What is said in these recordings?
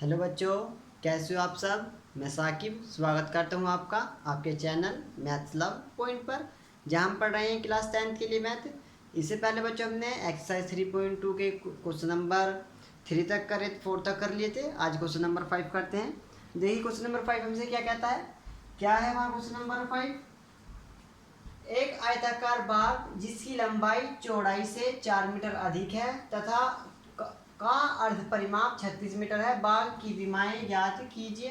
Hello बच्चों, कैसे हो आप सब। मैं साकिब स्वागत करता हूं आपका आपके चैनल मैथ्स लव पॉइंट पर, जहां हम पढ़ रहे हैं क्लास 10th के लिए मैथ। इससे पहले बच्चों हमने एक्सरसाइज 3.2 के क्वेश्चन नंबर 3 तक करे, 4 तक कर लिए थे। आज क्वेश्चन नंबर 5 करते हैं। देखिए क्वेश्चन नंबर 5 हमसे क्या कहता है। क्या है हमारा क्वेश्चन नंबर 5। एक आयताकार बाग जिसकी लंबाई चौड़ाई से 4 मीटर अधिक है तथा का अर्ध परिमाप 36 मीटर है। बाग की विमाएं ज्ञात कीजिए।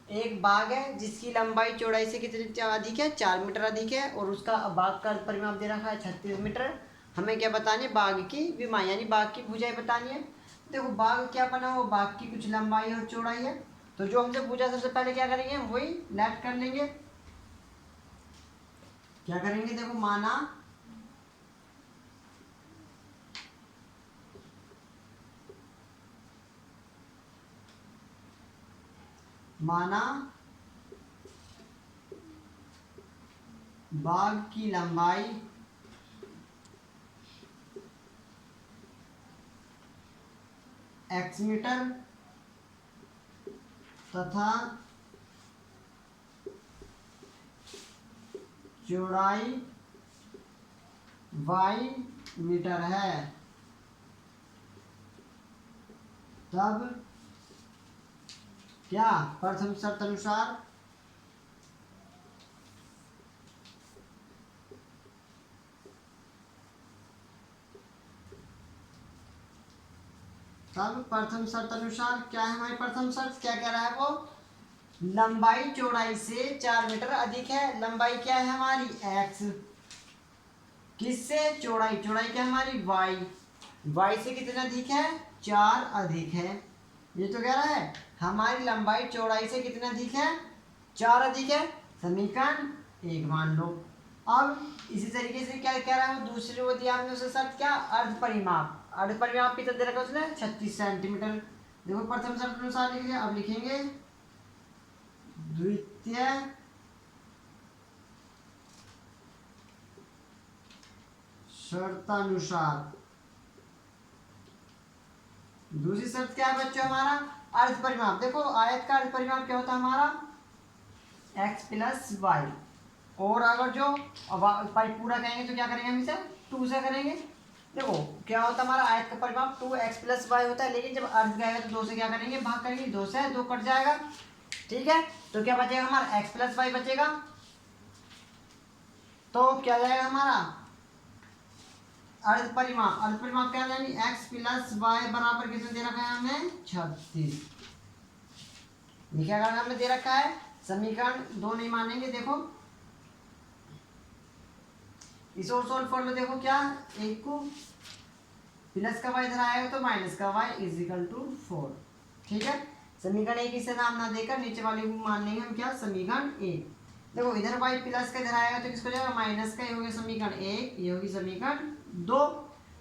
एक बाग है जिसकी लंबाई चौड़ाई से कितनी अधिक है, 4 मीटर अधिक है, और उसका बाग का अर्ध परिमाप दे रखा है 36 मीटर। हमें क्या बतानी है, बाग की विमाएं यानी बाग की भुजाएं बतानी है। देखो बाग क्या बना हो, बाग की कुछ लंबाई और चौड़ाई है, तो जो हमसे पूछा सबसे पहले क्या करेंगे, वही लेट कर लेंगे। क्या करेंगे, देखो माना बाग की लंबाई x मीटर तथा चौड़ाई y मीटर है, तब क्या प्रथम शर्त अनुसार क्या है हमारी प्रथम शर्त, क्या कह रहा है वो, लंबाई चौड़ाई से 4 मीटर अधिक है। लंबाई क्या है हमारी x, किससे, चौड़ाई क्या है हमारी y से कितना अधिक है, 4 अधिक है। ये तो कह रहा है हमारी लंबाई चौड़ाई से कितना अधिक है, 4 अधिक है। समीकरण 1 मान लो। अब इसी तरीके से क्या कह रहा है वो, दूसरी वो दिया हमने उसे शर्त क्या, अर्ध परिमाप कितना दे रखा है उसने, 36 सेंटीमीटर। देखो प्रथम शर्त अनुसार लिख लिया, अब लिखेंगे द्वितीय शर्तानुसार। दूसरी शर्त क्या है बच्चों, हमारा अर्ध परिमाप। देखो आयत का अर्ध परिमाप क्या होता है हमारा, x प्लस वाई, और अगर जो पाई पूरा कहेंगे तो क्या करेंगे हम इसे 2 से करेंगे। देखो क्या होता है हमारा आयत का परिमाप 2x प्लस वाई होता है, लेकिन जब अर्ध गएगा तो 2 से क्या करेंगे, भाग करेंगे, 2 से 2 कट जाएगा। ठीक है, तो क्या बचेगा हमारा x प्लस वाई बचेगा। तो क्या जाएगा हमारा अर्ध परिमाप क्या यानी x प्लस वाई बराबर कितना दे रखा है हमें, 36। लिखा हमने दे रखा है। समीकरण 2 नहीं मानेंगे। देखो इस और सोल्व कर लो। देखो क्या, एक को प्लस का y इधर आएगा तो माइनस का y इज इक्वल टू 4। ठीक है, समीकरण 1 इसे नाम ना देकर नीचे वाले को मान लेंगे हम क्या, समीकरण 1। देखो इधर y प्लस का इधर आएगा तो किसको जाएगा, माइनस का। ये हो गया समीकरण 1, ये होगी समीकरण 2।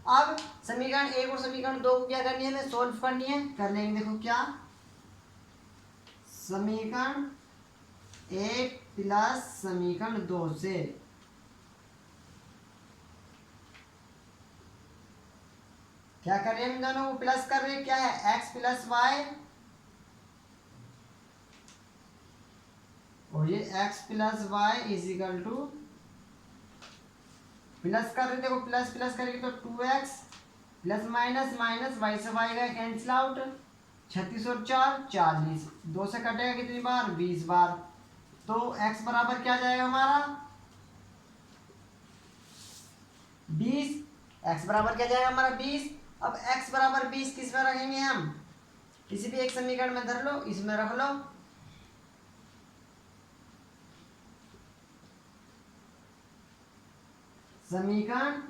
अब समीकरण 1 और समीकरण 2 को क्या करनी है, हमें सोल्व करनी है, कर लेंगे। देखो क्या, समीकरण 1 प्लस समीकरण 2 से क्या कर रहे हैं, हम दोनों को प्लस कर रहे हैं। क्या है, x प्लस वाई, और ये x plus y is equal to, plus कर रहे, देखो प्लस प्लस करेंगे तो 2x plus minus minus y से y गए कैंसिल आउट, 36 और 4 40, 2 से कटेगा कितनी बार, 20 बार। तो x बराबर क्या जाएगा हमारा 20। x बराबर क्या जाएगा हमारा 20। अब x बराबर 20 किस में रखेंगे हम, किसी भी एक समीकरण में धर लो, इसमें रख लो। समीकरण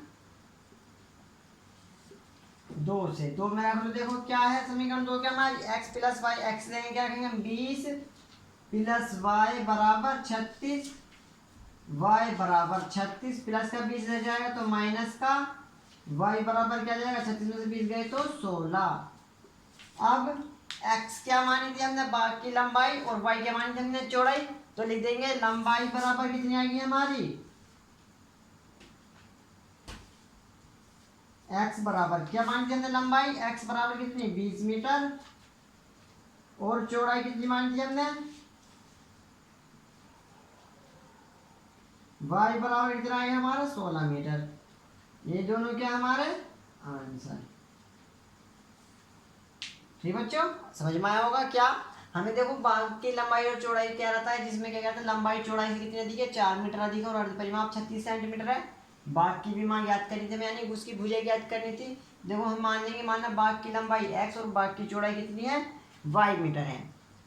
2 से 2 में रख लो। देखो क्या है समीकरण 2 क्या हमारी, x प्लस वाई, एक्स लेंगे क्या कहेंगे हम, 20 प्लस वाई बराबर 36, वाई बराबर 36, प्लस का 20 रह जाएगा तो माइनस का, वाई बराबर क्या जाएगा, 36 में से 20 गए तो 16। अब x क्या मानी थी हमने, बाग की लंबाई, और y क्या मानी थी हमने, चौड़ाई। तो लिख देंगे लंबाई बराबर कितनी आएगी हमारी, x बराबर क्या मानी थी हमने लंबाई, x बराबर कितनी 20 मीटर, और चौड़ाई कितनी मान दी हमने, y बराबर कितना आएगा हमारा 16 मीटर। ये दोनों क्या हमारे आंसर। ठीक बच्चों, समझ में आया होगा क्या। हमें देखो बाग की लंबाई और चौड़ाई क्या रहता है, जिसमें क्या कहते हैं लंबाई चौड़ाई से कितनी अधिक है, 4 मीटर अधिक है, और अर्ध परिमाप 36 सेंटीमीटर है। बाग की भी मान याद करनी थी, यानी उसकी भुजा याद करनी थी। देखो हम मान लेंगे, मानना बाग की लंबाई x और बाग की चौड़ाई कितनी है, y मीटर है।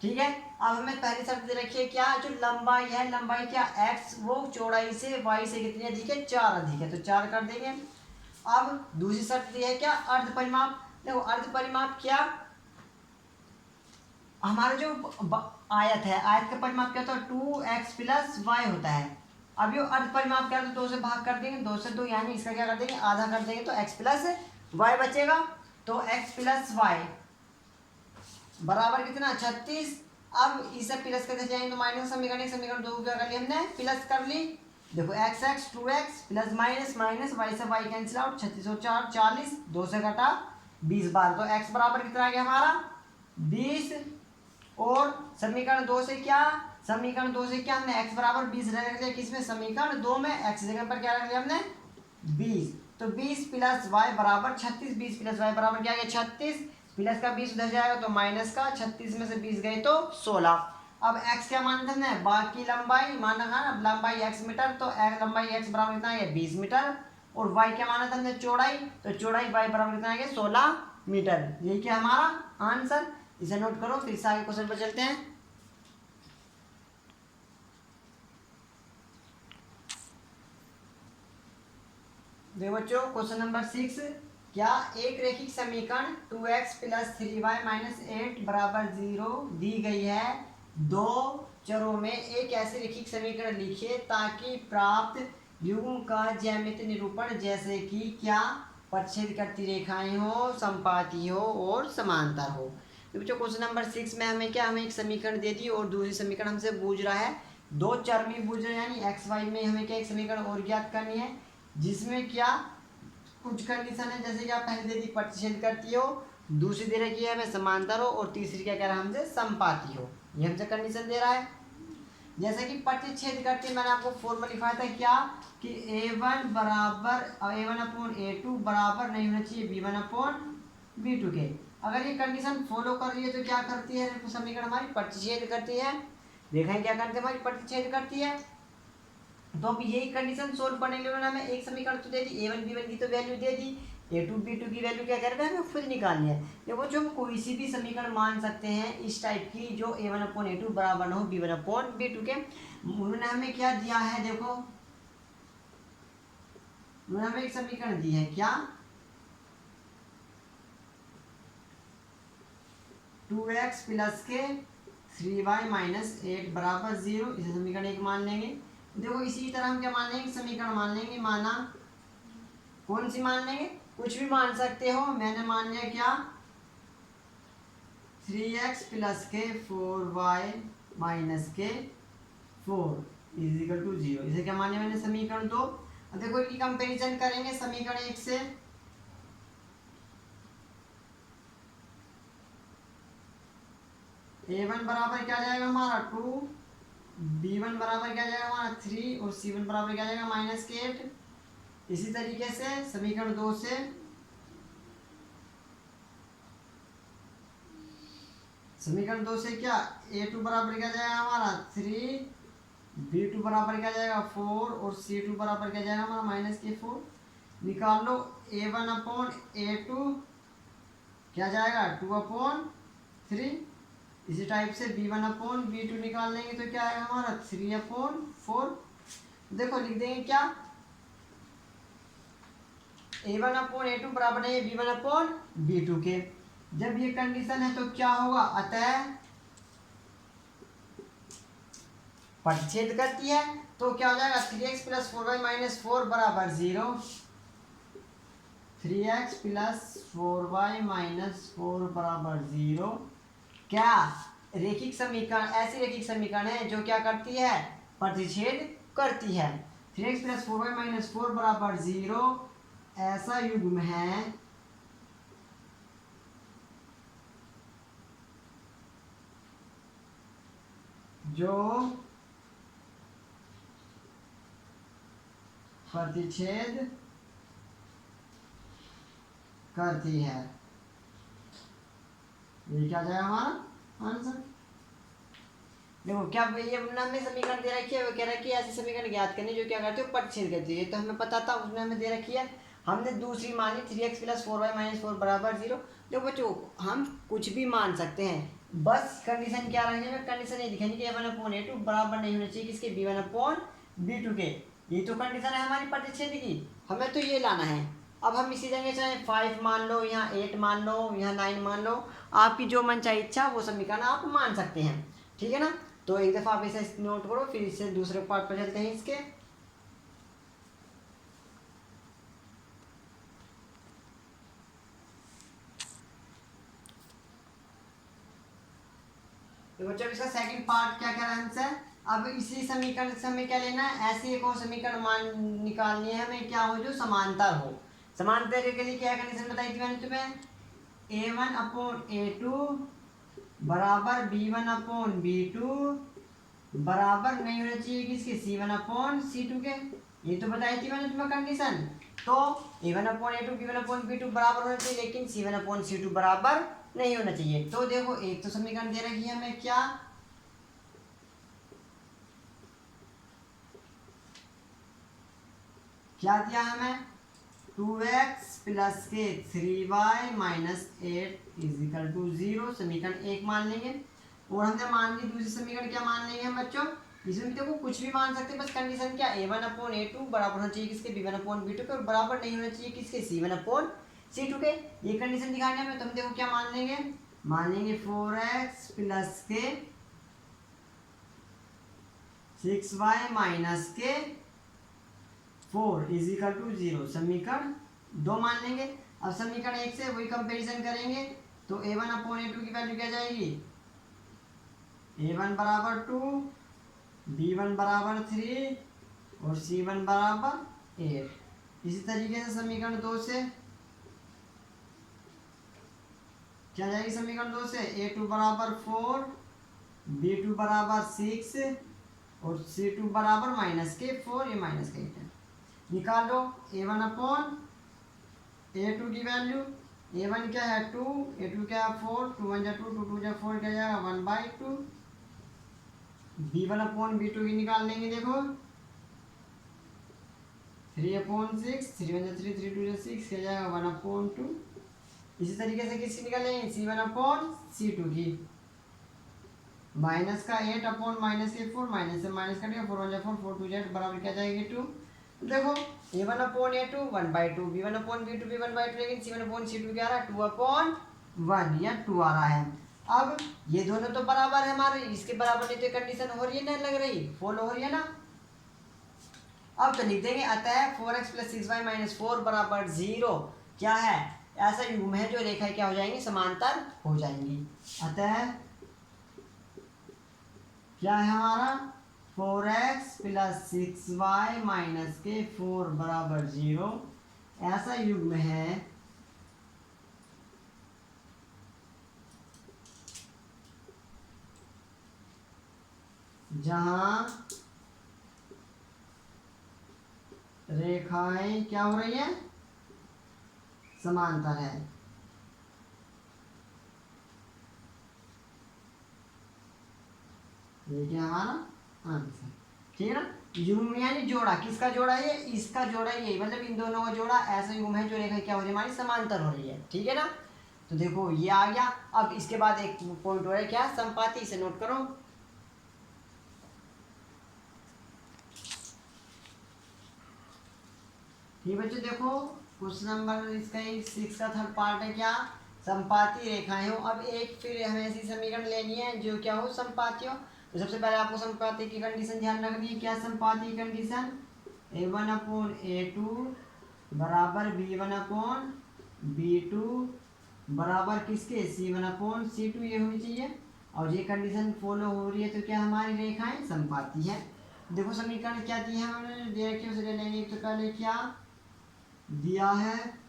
ठीक है, अब हमें पहली शर्त दे रखी है क्या, जो लंबाई है, लंबाई क्या x वो चौड़ाई से y से कितनी अधिक है, 4 अधिक है, तो 4 कर देंगे। अब दूसरी शर्त दी है क्या, अर्ध परिमाप। देखो अर्ध परिमाप क्या, हमारा जो आयत है, आयत का परिमाप क्या होता है, 2x प्लस वाई होता है। अब ये अर्ध परिमाप क्या, तो 2 से भाग कर देंगे, 2 से 2 यानी इसका क्या कर देंगे, आधा कर देंगे, तो x प्लस वाई बचेगा। तो x प्लस वाई बराबर कितना 36। अब इसे प्लस करते जाएंगे तो माइनस समीकरण, समीकरण 2 क्या कर ली हमने, प्लस कर ली। देखो x 2x plus minus minus y से वाई कैंसिल आउट, 36 और 4 40, 2 से घटा 20 बार, तो x बराबर कितना आ गया हमारा 20। और समीकरण 2 से क्या, समीकरण 2 से क्या हमने x बराबर 20 रख दिया, किसमें, समीकरण 2 में, x जगह पर क्या रख दिया हमने 20। तो 20 प्लस वाई बराबर 36, 20 प्लस वाई बराबर क्या आ गया 36, प्लस का 20 उधर जाएगा तो माइनस का, 36 में से 20 गए तो 16। अब x क्या माना था हमने, बाकी लंबाई माना था ना, लंबाई x मीटर, तो लंबाई x बराबर कितना है 20 मीटर। और y क्या माना था हमने, चौड़ाई, तो चौड़ाई y बराबर कितना है 16 मीटर। यही क्या हमारा आंसर। इसे नोट करो, फिर से आगे क्वेश्चन पर चलते हैं। देखो बच्चों क्वेश्चन नंबर 6, क्या एक रैखिक समीकरण 2x प्लस 3y माइनस 8 बराबर 0 दी गई है, दो चरों में एक ऐसे रैखिक समीकरण लिखिए ताकि प्राप्त युग्म का ज्यामितीय निरूपण जैसे कि क्या, परिच्छेद करती रेखाएं हो, संपाती हो और समांतर हो। तो बच्चों क्वेश्चन नंबर 6 में हमें क्या, हमें एक समीकरण दे दी और दूसरी समीकरण हमसे पूछ रहा है, दो चर में पूछ रहा है, यानी एक्स वाई में हमें क्या एक समीकरण और ज्ञात करनी है, जिसमें क्या कुछ कंडीशन है, जैसे कि आप पहले दे दी प्रतिच्छेद करती हो, दूसरी दे रखी है हमें समांतर हो, और तीसरी क्या कह रहा है हमसे संपाती हो। ये हमसे कंडीशन दे रहा है। जैसे कि प्रतिच्छेद करती, मैंने आपको फॉर्मूला लिखा था क्या, कि a1 बराबर a1 अपॉन a2 बराबर नहीं होना चाहिए b1 अपॉन b2 के। अगर ये कंडीशन फॉलो कर रही है तो क्या करती है, समीकरण हमारी प्रतिच्छेद करती है। देखें क्या करती है, हमारी प्रतिच्छेद करती है। तो अब यही कंडीशन सोल्व करने के लिए उन्होंने हमें एक समीकरण तो दे दी, a1 b1 की तो वैल्यू दे दी, a2 b2 की वैल्यू क्या कर रहे हैं हमें खुद निकालनी है। देखो जो हम कोई सी भी समीकरण मान सकते हैं इस टाइप की, जो a1 अपॉन a2 बराबर ना हो b1 अपॉन b2 के। उन्होंने हमें क्या दिया है, देखो उन्होंने हमें एक समीकरण दी है क्या, 2x प्लस के 3y माइनस 8 बराबर 0, इसे समीकरण 1 मान लेंगे। देखो इसी तरह हम क्या मान लेंगे, समीकरण मान लेंगे, माना कौन सी मान लेंगे, कुछ भी मान सकते हो। मैंने मान लिया क्या, 3x प्लस के 4y माइनस के 4 इजिकल टू 0, इसे क्या मान लिया मैंने समीकरण 2। अब देखो इनकी कंपैरिजन करेंगे समीकरण 1 से। a1 बराबर क्या जाएगा हमारा 2, b1 बराबर क्या जाएगा हमारा 3, और c1 बराबर क्या जाएगा माइनस के 8। इसी तरीके से समीकरण 2 से समीकरण 2 से क्या, a2 बराबर क्या जाएगा हमारा 3, b2 बराबर क्या जाएगा 4, और c2 बराबर क्या जाएगा हमारा माइनस के 4। निकाल लो a1 अपॉन a2 क्या जाएगा 2 अपॉन 3। इसी टाइप से b1 अपॉन b2 निकाल लेंगे तो क्या आएगा हमारा 3 अपॉन 4। देखो लिख देंगे क्या, a1 अपॉन a2 बराबर है b1 अपॉन b2 के। जब ये कंडीशन है तो क्या होगा, अतः प्रतिच्छेद करती है, तो क्या हो जाएगा 3x प्लस 4y माइनस 4 बराबर 0, 3x प्लस 4y माइनस 4 बराबर 0। क्या रेखिक समीकरण, ऐसी रेखिक समीकरण है जो क्या करती है, प्रतिच्छेद करती है। 3x प्लस 4y माइनस 4 बराबर 0 ऐसा युग्म है जो प्रतिच्छेद करती है। ये क्या जाएगा हमारा आंसर। देखो क्या ये हमें समीकरण दे रखी है, वो कह रहा है कि ऐसे समीकरण ज्ञात करनी जो क्या करते हो प्रतिच्छेद करती है। तो हमें पता था, उसमें हमें दे रखी है। हमने दूसरी मानी 3x + 4y - 4 = 0। देखो बच्चों हम कुछ भी मान सकते हैं, बस कंडीशन क्या रखेंगे, कंडीशन ये दिखेंगे कि a1/a2 बराबर नहीं होना चाहिए किसके, b1/b2 के। ये तो कंडीशन है हमारी प्रतिच्छेद की, हमें तो ये लाना है। अब हम इसी जगह चाहे 5 मान लो, यहाँ 8 मान लो, यहाँ 9 मान लो, आपकी जो मन चाहे इच्छा वो समीकरण आप मान सकते हैं, ठीक है ना। तो एक दफ़ा आप इसे नोट करो, फिर इससे दूसरे पार्ट पर चलते हैं इसके। तो बच्चों इसका सेकंड पार्ट क्या कह रहा है हमसे। अब इसी समीकरण से हमें क्या लेना है, ऐसी एक और समीकरण मान निकालनी है हमें, क्या हो, जो समांतर हो। समांतर के लिए क्या कंडीशन बताई थी मैंने तुम्हें, a1/a2 बराबर b1/b2 बराबर नहीं होना चाहिए किसके, c1/c2 के। ये तो बताई थी मैंने तुम्हें कंडीशन। तो a1/a2 b1/b2 बराबर होना चाहिए, लेकिन c1/c2 बराबर नहीं होना चाहिए। तो देखो एक तो समीकरण दे रखी है हमें, क्या दिया हमें, 2x + के 3y - 8 = 0। समीकरण एक मान लेंगे। और हमने मान ली दूसरी समीकरण, क्या मान लेंगे हम बच्चों, इसमें देखो कुछ भी मान सकते हैं, बस कंडीशन क्या, a1/a2 बराबर होना चाहिए किसके, b1/b2 के, और बराबर नहीं होना चाहिए किसके, c1/c2 के। ये कंडीशन दिखाने में, तो हम देखो क्या मान लेंगे, 4x + के 6y - के 4 = 0। समीकरण 2 मान लेंगे। अब समीकरण 1 से वही कंपैरिजन करेंगे, तो a1/a2 की वैल्यू क्या जाएगी, a1 = 2, b1 = 3 और c1 = 8। इसी तरीके से समीकरण 2 से क्या जाएगी, समीकरण 2 से a2 = 4, b2 = 6 और c2 = -4, ये -8 है। निकाल लो a1/a2 की वैल्यू। a1 क्या है 2, a2 क्या है 4, 2 1 2, 2 2 4, क्या जाएगा 1/2। b1/b2 की निकाल लेंगे, देखो 3/6, 3 1 3, 3 2 6, क्या जाएगा 1/2। इसी तरीके से किसकी निकालेंगे, c1/c2 की। माइनस का 8/-4, माइनस से माइनस कटेगा, 4 1 4, 4 2 8 बराबर क्या जाएगी 2। देखो a1/a2 1/2, b1/b2 भी 1/2, लेकिन c1/c2 क्या आ रहा है 2/1 या 2 आ रहा है। अब ये दोनों तो बराबर है हमारे, इसके बराबर नहीं तो कंडीशन हो रही है ना, लग रही फॉलो हो रही है ना। अब तो लिख देंगे, अतः 4x + 6y - 4 = 0 क्या है, ऐसा युग्म है जो रेखाएं क्या हो जाएंगी, समांतर हो जाएंगी। अतः क्या है हमारा, 4x + 6y - के 4 = 0 ऐसा युग्म है जहां रेखाएं क्या हो रही है, समांतर है। ये क्या हमारा आंसर, ठीक है ना। युग्म यानी जोड़ा, किसका जोड़ा है, इसका जोड़ा ये, मतलब इन दोनों का जोड़ा ऐसा युग्म है जो रेखा क्या हो रही है हमारी, समांतर हो रही है, ठीक है ना। तो देखो ये आ गया। अब इसके बाद एक पॉइंट हो रहा है क्या, संपाती, इसे नोट करो। ठीक बच्चों, देखो क्वेश्चन नंबर इसका 6 का थर्ड पार्ट है, क्या, संपाती रेखाएं हो। अब एक फिर हमें ऐसी समीकरण लेनी है जो क्या हो, संपाती हो। तो सबसे पहले आपको संपाती की कंडीशन ध्यान रखनी है। क्या संपाती की कंडीशन, a1/a2 बराबर b1/b2 बराबर किसके, c1/c2 ये होनी चाहिए। और ये कंडीशन फॉलो हो रही है तो क्या हमारी रेखाएं संपाती है। देखो समीकरण क्या दी है हमने, दे रखी है, उसे ले लेंगे। तो पहले क्या दिया है,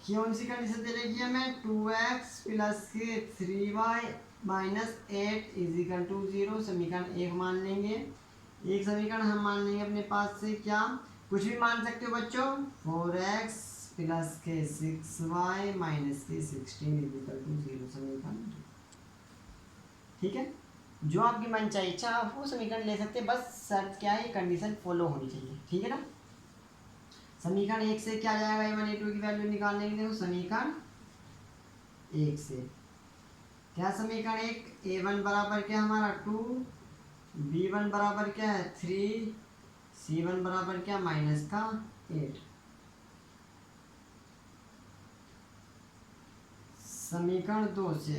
कौन सी कंडीशन दे रखी है हमें, 2x + के 3y माइनस 8 इजिकल टू 0, समीकरण 1 मान लेंगे। एक समीकरण हम मान लेंगे अपने पास से, क्या कुछ भी मान सकते हो बच्चों, 4x प्लस के 6y माइनस के 16 इजिकल टू 0, समीकरण 2। ठीक है, जो आपकी मन चाहे इच्छा आप वो समीकरण ले सकते हैं, बस शर्त क्या है, कंडीशन फॉलो होनी चाहिए। ठीक है ना। समीकरण 1 से क्या जाएगा, a1 a2 की वैल्यू निकालने के लिए, समीकरण 1 से क्या, समीकरण 1 a1 बराबर क्या हमारा 2, b1 बराबर क्या है 3, c1 बराबर क्या माइनस का 8। समीकरण 2 से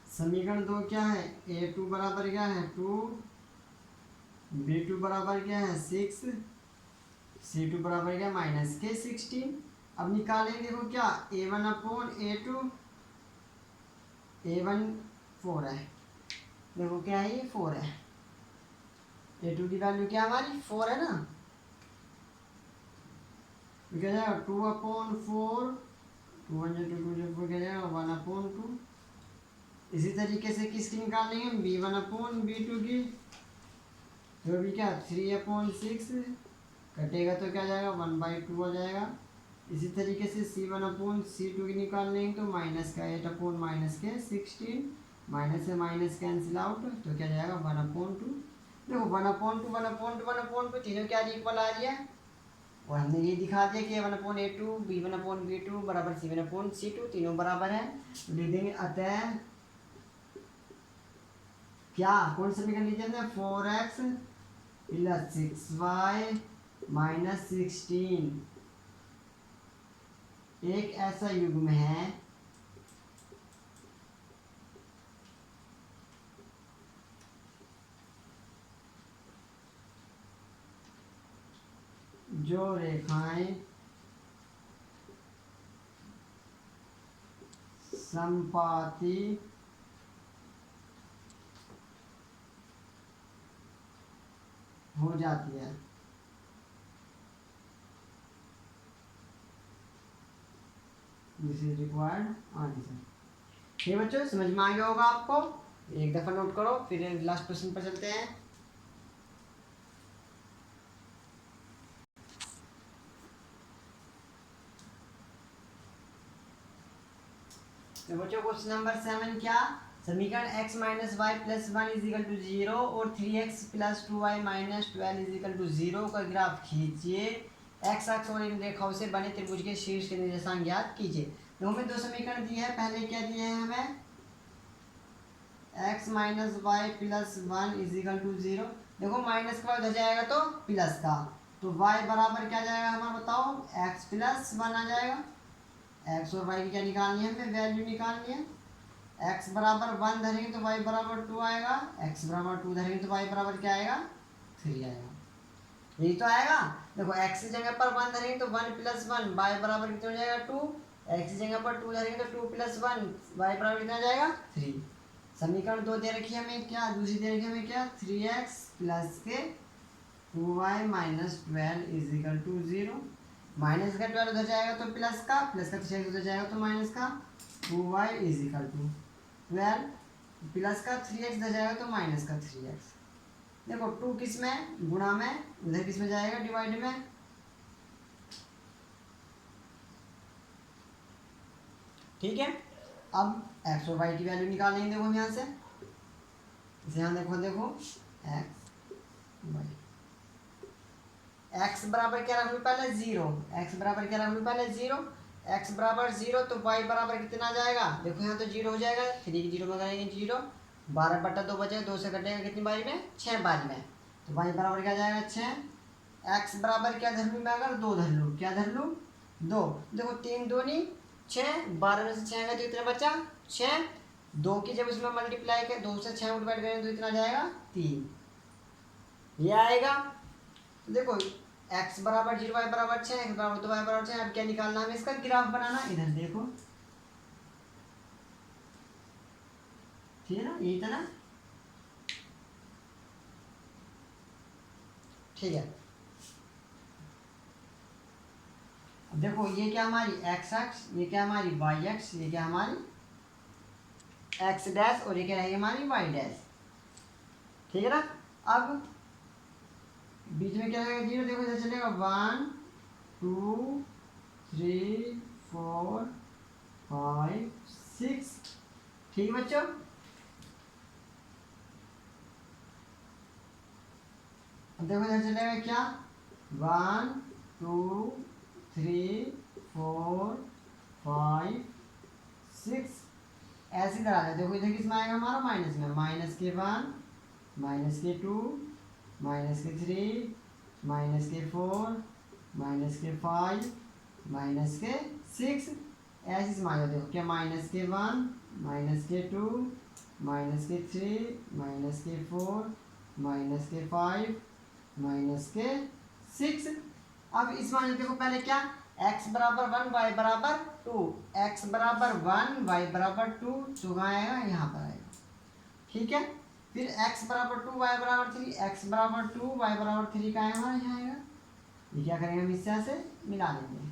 समीकरण 2 क्या है, a2 बराबर क्या है 2, b2 बराबर क्या है 6, c2 बराबर क्या माइनस के 16। अब निकालेंगे, देखो क्या a1 अपॉन a2, a1 4 है, देखो क्या है ये 4 है, a2 की वैल्यू क्या हमारी 4 है ना, तो क्या जाएगा 2 अपॉन 4, 2 1 2 2 4 क्या जाएगा 1 अपॉन 2। इसी तरीके से किसकी निकालेंगे, b1 अपॉन b2 की, जो भी क्या 3 अपॉन 6 कटेगा तो क्या जाएगा 1/2 आ जाएगा। इसी तरीके से c1 अपॉन c2 की निकाल लेंगे तो माइनस का 8 अपॉन माइनस के 16, माइनस से माइनस कैंसिल आउट, तो क्या जाएगा 1/2। देखो 1/2 1/2 1/2 तीनों क्या इक्वल आ रही है, और हमने ये दिखा दिया कि a1/a2 b1/b2 बराबर c1/c2, तीनों बराबर है, तो लिख देंगे अतः क्या, कौन सा समीकरण लीजिए हमने, 4x प्लस 6y माइनस 16 एक ऐसा युग्म है जो रेखाएं समपाती हो जाती है। This is required answer. ठीक बच्चों, समझ में आ गया होगा आपको, एक दफा नोट करो, फिर लास्ट क्वेश्चन पर चलते हैं। तो बच्चों क्वेश्चन नंबर 7 क्या, समीकरण x minus y plus 1 equal to 0 और 3x plus 2y minus 12 is equal to 0 का ग्राफ खींचिए, x अक्ष और इन रेखाओं से बने त्रिभुज के शीर्ष के निर्देशांक ज्ञात कीजिए। तो हमें दो समीकरण दिए हैं, पहले क्या दिए हैं हमें, x minus y plus 1 equal to 0, देखो माइनस का उधर जाएगा तो प्लस का, तो y बराबर क्या जाएगा हमारा बताओ, x प्लस 1 आ जाएगा। x और y की क्या निकालनी है, हमें वैल्यू निकालनी है। x बराबर 1 धरेंगे तो y बराबर 2 आएगा, x बराबर 2 धरेंगे तो y बराबर क्या आएगा 3 आएगा, यही तो आएगा। देखो x की जगह पर 1 धरेंगे तो 1 प्लस 1 y बराबर कितना हो जाएगा 2, x की जगह पर 2 धरेंगे तो 2 प्लस 1 y बराबर कितना हो जाएगा 3। समीकरण 2 दे रखी है हमें क्या, दूसरी दे रखी है हमें क्या, 3x प्लस के 2y minus 12 is equal to 0, minus का 12 उधर जाएगा तो प्लस का 3x उधर जाएगा तो माइनस का 2y इजिकल टू 12, प्लस का 3x उधर जाएगा तो माइनस का 3x। देखो 2 किस में गुणा में, उधर किस में जाएगा डिवाइड में, ठीक है। अब x और y की वैल्यू निकालेंगे, देखो हम यहाँ से, इसे यहाँ देखो x बराबर क्या रख लूँ पहले 0, x बराबर क्या रख लूँ पहले 0, x बराबर 0 तो y बराबर कितना जाएगा, देखो यहाँ तो 0 हो जाएगा, 3 की 0 में करेंगे 0, 12/2 बचेगा, 2 से कटेगा कितनी बारी में 6 बारी में, तो y बराबर क्या जाएगा 6। x बराबर क्या धर लूँ मैं, अगर 2 धर लूँ, क्या धर लूँ 2, देखो 3 दूनी 6, 12 में से 6 का तो इतना बचा 6, 2 की जब इसमें मल्टीप्लाई करें 2 से 6 मल्टीप्लाई करेंगे तो इतना जाएगा 3, ये आएगा। तो देखो x बराबर 0 y बराबर 6, x बराबर 2 y बराबर 6, अब क्या निकालना है, इसका ग्राफ बनाना, इधर देखो, ठीक है ना, यही था ना, ठीक है। अब देखो ये क्या हमारी x अक्ष, ये क्या हमारी y अक्ष, ये क्या हमारी एक्स डैश और ये क्या रहेगी हमारी वाई डैश। ठीक है ना। अब बीच में क्या रहेगा 0, देखो इधर चलेगा 1 2 3 4 5 6। ठीक है बच्चों। अब देखो इधर चलेगा क्या 1 2 3 4 5 6 ऐसे इधर आ जाए। देखो इधर किस में आएगा हमारा माइनस में, माइनस के 1 माइनस के 2 माइनस के 3 माइनस के 4 माइनस के 5 माइनस के 6 ऐसे इसमें आ जाए। देखो क्या माइनस के 1 माइनस के 2 माइनस के 3 माइनस के 4 माइनस के 5 माइनस के 6। अब इसमें आ जाए। देखो पहले क्या x बराबर 1 y बराबर 2, x बराबर 1 y बराबर 2 तो कहाँ आएगा यहाँ पर आएगा। ठीक है। फिर x बराबर 2 y बराबर 3, x बराबर 2 y बराबर 3 का आएगा यहाँ आएगा। ये क्या करेंगे हम इससे से मिला लेंगे।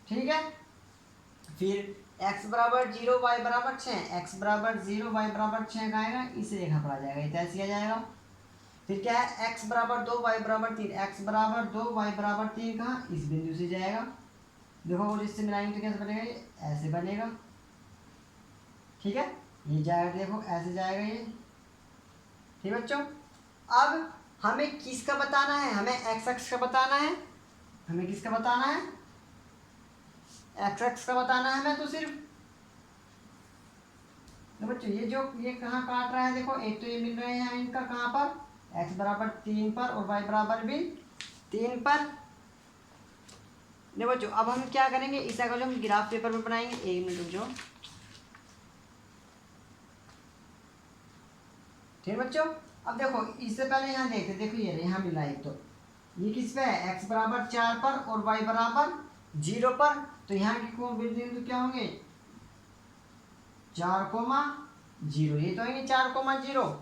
ठीक है। फिर x बराबर 0 y बराबर 6, x बराबर 0 y बराबर 6 का आएगा, इसे यहाँ पर आ जाएगा, ये ऐसे आ जाएगा। फिर क्या है x बराबर 2 y बराबर 3, x बराबर 2 y बराबर 3 कहाँ इस बिंदु से जाएगा। देखो और इससे मिलाएंगे तो कैसे बनेगा, ये ऐसे बनेगा। ठीक है। ये जाएगा, देखो ऐसे जाएगा ये। ठीक है बच्चों। अब हमें किसका बताना है, हमें एक्स एक्स का बताना है। हमें किसका बताना है, एक्स एक्स का बताना है हमें। तो सिर्फ तो बच्चों ये जो ये कहाँ काट रहा है, देखो एक तो ये मिल रहे हैं इनका कहाँ पर, x बराबर 3 पर और y बराबर भी 3 पर। देखो बच्चों अब हम क्या करेंगे, इस का जो हम ग्राफ पेपर में बनाएंगे। 1 मिनट जो। ठीक है बच्चों। अब देखो इससे पहले यहाँ देखते, देखो ये यहाँ मिला है। तो ये किस पे है, x बराबर 4 पर और y बराबर 0 पर। तो यहाँ के कोण बिंदु क्या होंगे 4,0। ये तो है 4,0।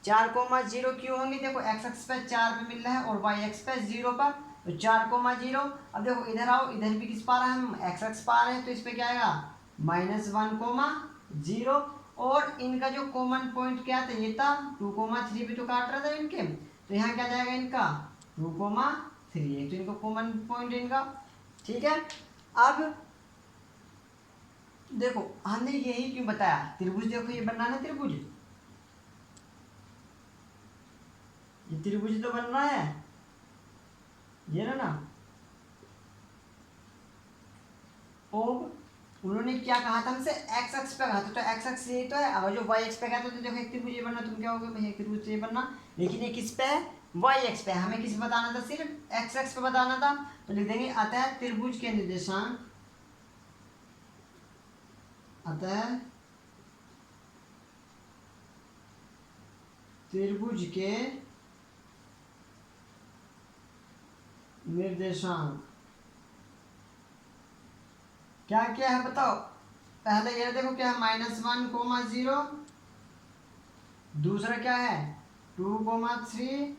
4,0 क्यों होंगे, देखो x एक्स पे 4 पे मिल रहा है और y एक्स पे 0 पर, तो 4,0। अब देखो इधर आओ, इधर भी किस पा रहे हैं हम x एक्स पा रहे हैं, तो इस पे क्या आएगा -1,0। और इनका जो कॉमन पॉइंट क्या था, ये था 2,3 पे तो काट रहा था इनके। तो यहाँ क्या जाएगा इनका 2,3, तो इनको कॉमन पॉइंट इनका। ठीक है। अब देखो हमने यही क्यों बताया, त्रिभुज देखो ये बनना है त्रिभुज, ये त्रिभुज तो बन रहा है ये ना। और उन्होंने क्या कहा था हमसे, एक्स एक्स पे कहा था, तो एक्स एक्स यही तो है। अगर जो वाई एक्स पे कहते तो देखो एक त्रिभुज ये बनना, तुम क्या हो गए भाई एक त्रिभुज ये बनना। लेकिन ये किस पे है, वाई एक्स पे। हमें किस पे बताना था, सिर्फ एक्स एक्स पे बताना था। तो लिख देंगे अतः त्रिभुज के निर्देशांक, अतः त्रिभुज के निर्देशांक क्या क्या है बताओ। पहले ये देखो क्या है -1,0, दूसरा क्या है 2,3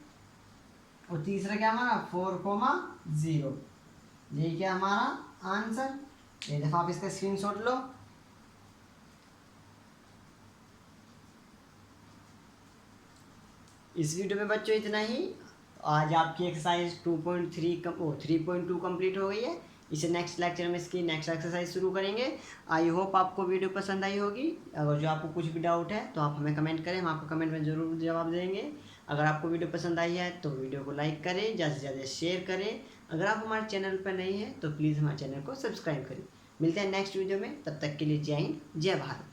और तीसरा क्या हमारा 4,0। यही क्या हमारा आंसर। ये दफा आप इसका स्क्रीनशॉट लो। इस वीडियो में बच्चों इतना ही। आज आपकी एक्सरसाइज 3.2 कंप्लीट हो गई है। इसे नेक्स्ट लेक्चर में इसकी नेक्स्ट एक्सरसाइज शुरू करेंगे। आई होप आपको वीडियो पसंद आई होगी। अगर जो आपको कुछ भी डाउट है तो आप हमें कमेंट करें, हम आपको कमेंट में ज़रूर जवाब देंगे। अगर आपको वीडियो पसंद आई है तो वीडियो को लाइक करें, ज़्यादा से ज़्यादा शेयर करें। अगर आप हमारे चैनल पर नहीं हैं तो प्लीज़ हमारे चैनल को सब्सक्राइब करें। मिलते हैं नेक्स्ट वीडियो में, तब तक के लिए जय हिंद जय भारत।